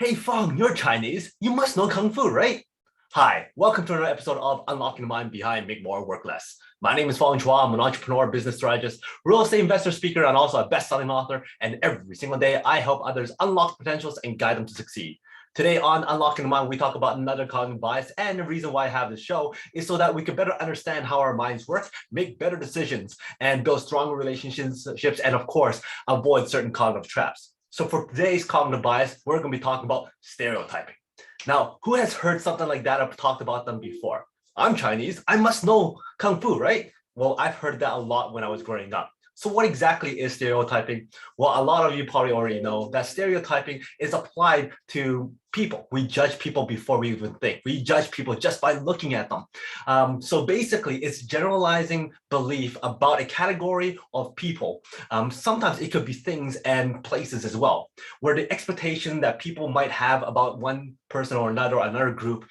Hey Fong, you're Chinese. You must know Kung Fu, right? Hi, welcome to another episode of Unlocking the Mind Behind Make More, Work Less. My name is Fong. I'm an entrepreneur, business strategist, real estate investor, speaker, and also a best-selling author. And every single day, I help others unlock potentials and guide them to succeed. Today on Unlocking the Mind, we talk about another cognitive bias. And the reason why I have this show is so that we can better understand how our minds work, make better decisions, and build stronger relationships, and of course, avoid certain cognitive traps. So for today's cognitive bias, we're going to be talking about stereotyping. Now, who has heard something like that or talked about them before? I'm Chinese. I must know Kung Fu, right? Well, I've heard that a lot when I was growing up. So what exactly is stereotyping? Well, a lot of you probably already know that stereotyping is applied to people. We judge people before we even think. We judge people just by looking at them. So basically, it's generalizing belief about a category of people. Sometimes it could be things and places as well, where the expectation that people might have about one person or another group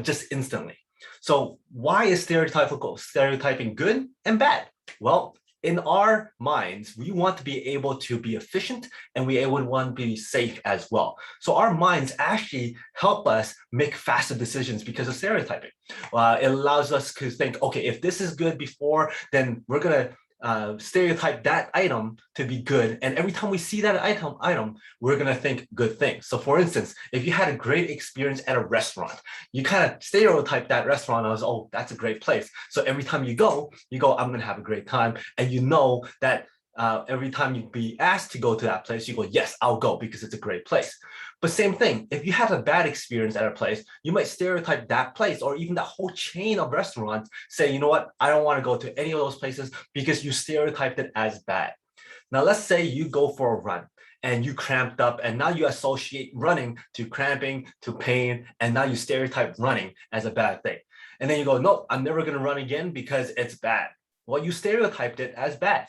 just instantly. So why is stereotyping good and bad? Well, in our minds, we want to be able to be efficient and we would want to be safe as well. So our minds actually help us make faster decisions because of stereotyping. It allows us to think, okay, if this is good before, then we're going to stereotype that item to be good. And every time we see that item, we're going to think good things. So for instance, if you had a great experience at a restaurant, you kind of stereotype that restaurant as, oh, that's a great place. So every time you go, I'm going to have a great time. And you know that every time you be asked to go to that place, you go, yes, I'll go because it's a great place. But same thing, if you have a bad experience at a place, you might stereotype that place or even that whole chain of restaurants, say, you know what, I don't want to go to any of those places because you stereotyped it as bad. Now, let's say you go for a run and you cramped up and now you associate running to cramping, to pain, and now you stereotype running as a bad thing. And then you go, no, I'm never going to run again because it's bad. Well, you stereotyped it as bad.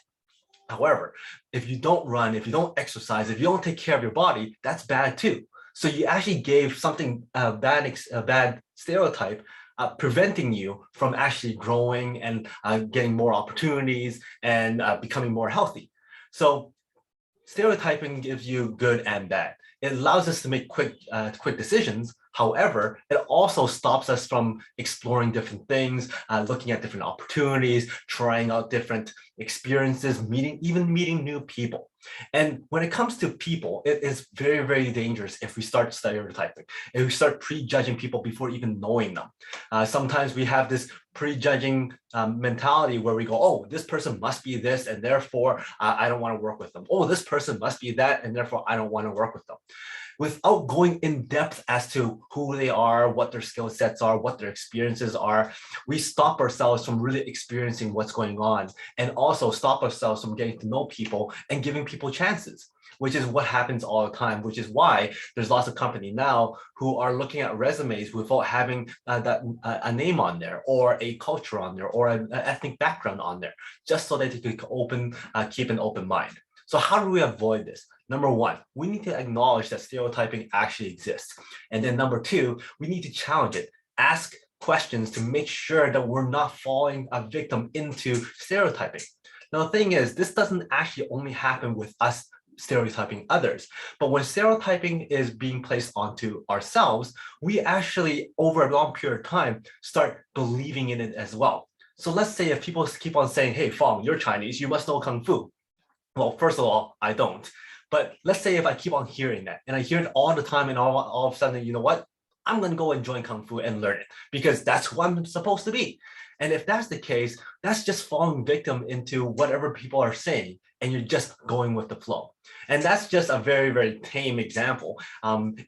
However, if you don't run, if you don't exercise, if you don't take care of your body, that's bad too. So you actually gave something a bad stereotype, preventing you from actually growing and getting more opportunities and becoming more healthy. So stereotyping gives you good and bad. It allows us to make quick decisions. However, it also stops us from exploring different things, looking at different opportunities, trying out different experiences, even meeting new people. And when it comes to people, it is very, very dangerous if we start stereotyping, if we start prejudging people before even knowing them. Sometimes we have this prejudging mentality where we go, oh, this person must be this, and therefore I don't want to work with them. Oh, this person must be that, and therefore I don't want to work with them. Without going in depth as to who they are, what their skill sets are, what their experiences are, we stop ourselves from really experiencing what's going on and also stop ourselves from getting to know people and giving people chances, which is what happens all the time, which is why there's lots of companies now who are looking at resumes without having a name on there or a culture on there or an ethnic background on there, just so that they can keep an open mind. So how do we avoid this? Number one, we need to acknowledge that stereotyping actually exists. And then number two, we need to challenge it. Ask questions to make sure that we're not falling a victim into stereotyping. Now, the thing is, this doesn't actually only happen with us stereotyping others, but when stereotyping is being placed onto ourselves, we actually, over a long period of time, start believing in it as well. So let's say if people keep on saying, hey, Fong, you're Chinese, you must know Kung Fu. Well, first of all, I don't. But let's say if I keep on hearing that and I hear it all the time and all of a sudden, you know what? I'm going to go and join Kung Fu and learn it because that's who I'm supposed to be. And if that's the case, that's just falling victim into whatever people are saying and you're just going with the flow. And that's just a very, very tame example.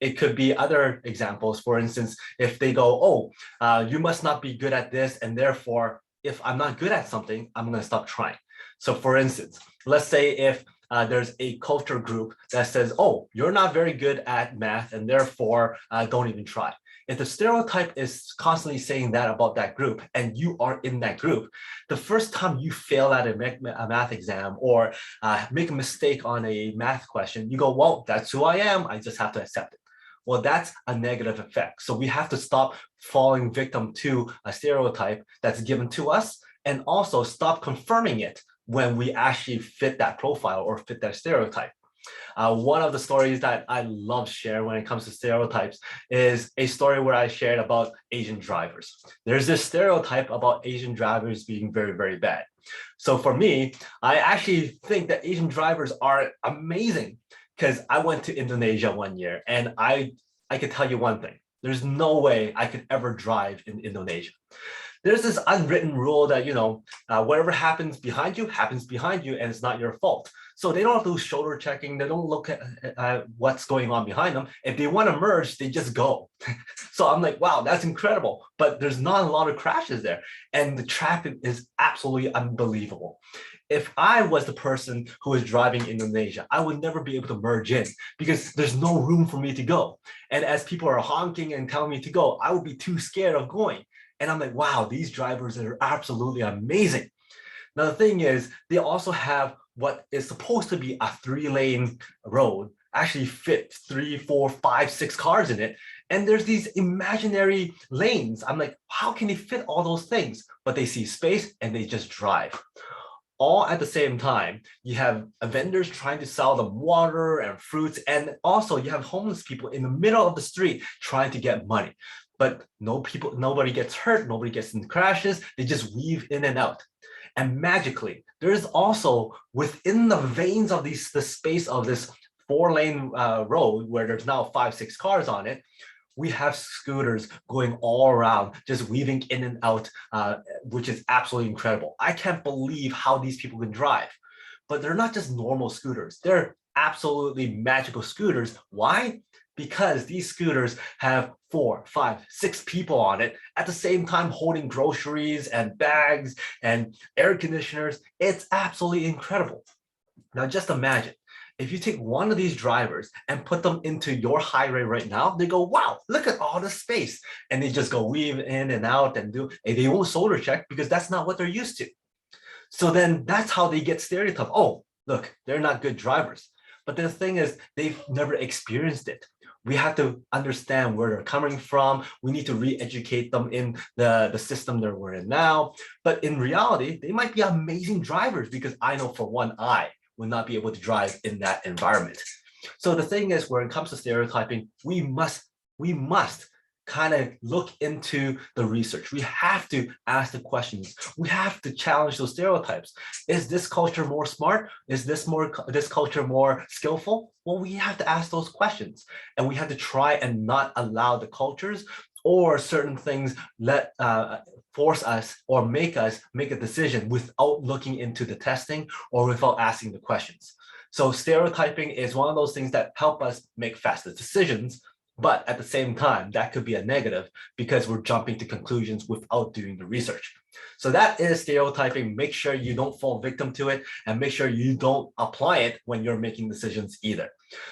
It could be other examples. For instance, if they go, oh, you must not be good at this. And therefore, if I'm not good at something, I'm going to stop trying. So for instance, let's say if there's a culture group that says, oh, you're not very good at math and therefore don't even try. If the stereotype is constantly saying that about that group and you are in that group, the first time you fail at a math exam or make a mistake on a math question, you go, well, that's who I am. I just have to accept it. Well, that's a negative effect. So we have to stop falling victim to a stereotype that's given to us and also stop confirming it when we actually fit that profile or fit that stereotype. One of the stories that I love sharing when it comes to stereotypes is a story where I shared about Asian drivers. There's this stereotype about Asian drivers being very, very bad. So for me, I actually think that Asian drivers are amazing because I went to Indonesia one year and I could tell you one thing. There's no way I could ever drive in Indonesia. There's this unwritten rule that, whatever happens behind you, and it's not your fault. So they don't do shoulder checking. They don't look at what's going on behind them. If they want to merge, they just go. So I'm like, wow, that's incredible. But there's not a lot of crashes there. And the traffic is absolutely unbelievable. If I was the person who was driving Indonesia, I would never be able to merge in because there's no room for me to go. And as people are honking and telling me to go, I would be too scared of going. And I'm like, wow, these drivers are absolutely amazing. Now, the thing is, they also have what is supposed to be a 3-lane road, actually fit 3, 4, 5, 6 cars in it. And there's these imaginary lanes. I'm like, how can they fit all those things? But they see space and they just drive. All at the same time, you have vendors trying to sell them water and fruits. And also you have homeless people in the middle of the street trying to get money. But nobody gets hurt, nobody gets in crashes, they just weave in and out. And magically, there is also within the veins of the space of this 4-lane road where there's now 5, 6 cars on it, we have scooters going all around, just weaving in and out, which is absolutely incredible. I can't believe how these people can drive. But they're not just normal scooters. They're absolutely magical scooters. Why? Because these scooters have 4, 5, 6 people on it at the same time holding groceries and bags and air conditioners. It's absolutely incredible. Now just imagine, if you take one of these drivers and put them into your highway right now, they go, wow, look at all the space. And they just go weave in and out and they won't shoulder check because that's not what they're used to. So then that's how they get stereotyped. Oh, look, they're not good drivers. But the thing is, they've never experienced it. We have to understand where they're coming from. We need to re-educate them in the system that we're in now. But in reality, they might be amazing drivers because I know for one, I would not be able to drive in that environment. So the thing is, when it comes to stereotyping, we must kind of look into the research. We have to ask the questions. We have to challenge those stereotypes. Is this culture more smart? Is this culture more skillful? Well, we have to ask those questions, and we have to try and not allow the cultures or certain things force us or make us make a decision without looking into the testing or without asking the questions. So stereotyping is one of those things that help us make faster decisions. But at the same time, that could be a negative because we're jumping to conclusions without doing the research. So that is stereotyping. Make sure you don't fall victim to it and make sure you don't apply it when you're making decisions either.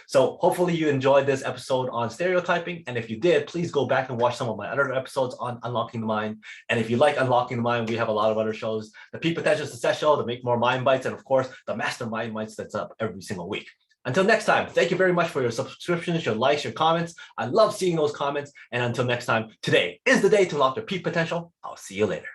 So hopefully you enjoyed this episode on stereotyping. And if you did, please go back and watch some of my other episodes on Unlocking the Mind. And if you like Unlocking the Mind, we have a lot of other shows, the Peak Potential Success Show, the Make More Mind Bites, and of course, the Mastermind Bites that's up every single week. Until next time, thank you very much for your subscriptions, your likes, your comments. I love seeing those comments. And until next time, today is the day to unlock your peak potential. I'll see you later.